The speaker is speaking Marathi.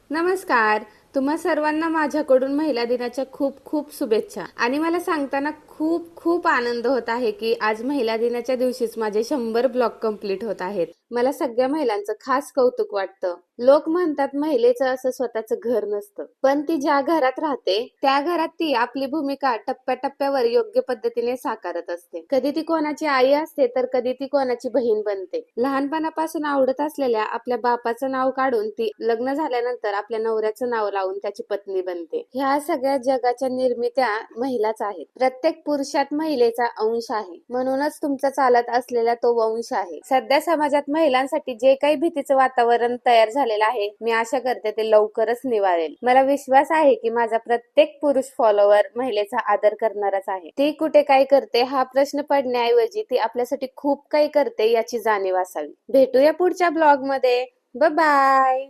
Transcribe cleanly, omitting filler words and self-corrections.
नमस्कार. तुम्हा सर्वांना माझ्याकडून महिला दिनाच्या खूप खूप शुभेच्छा. आणि मला सांगताना खूप खूप आनंद होत आहे की आज महिला दिनाच्या दिवशीच माझे 100 ब्लॉग कंप्लीट होत आहेत. मला सगळ्या महिलांचं खास कौतुक वाटतं. लोक म्हणतात महिलेचं असं स्वतःचं घर नसतं, पण ती ज्या घरात राहते त्या घरात ती आपली भूमिका टप्प्याटप्प्यावर योग्य पद्धतीने साकारत असते. कधी ती कोणाची आई असते तर कधी ती कोणाची बहीण बनते. लहानपणापासून आवडत असलेल्या आपल्या बापाचं नाव काढून ती लग्न झाल्यानंतर आपल्या नवऱ्याचं नाव लावून त्याची पत्नी बनते. ह्या सगळ्या जगाच्या निर्मित्या महिलाच आहेत. प्रत्येक पुरुषात महिलेचा अंश आहे, म्हणूनच तुमचा चालत असलेला तो वंश आहे. सध्या समाजात महिलांसाठी जे काही भीतीचं वातावरण तयार झालेलं आहे, मी आशा करते ते लवकरच निवारेल. मला विश्वास आहे की माझा प्रत्येक पुरुष फॉलोवर महिलेचा आदर करणारच आहे. ती कुठे काय करते हा प्रश्न पडण्याऐवजी ती आपल्यासाठी खूप काही करते याची जाणीव असावी. भेटूया पुढच्या ब्लॉग मध्ये. Bye bye.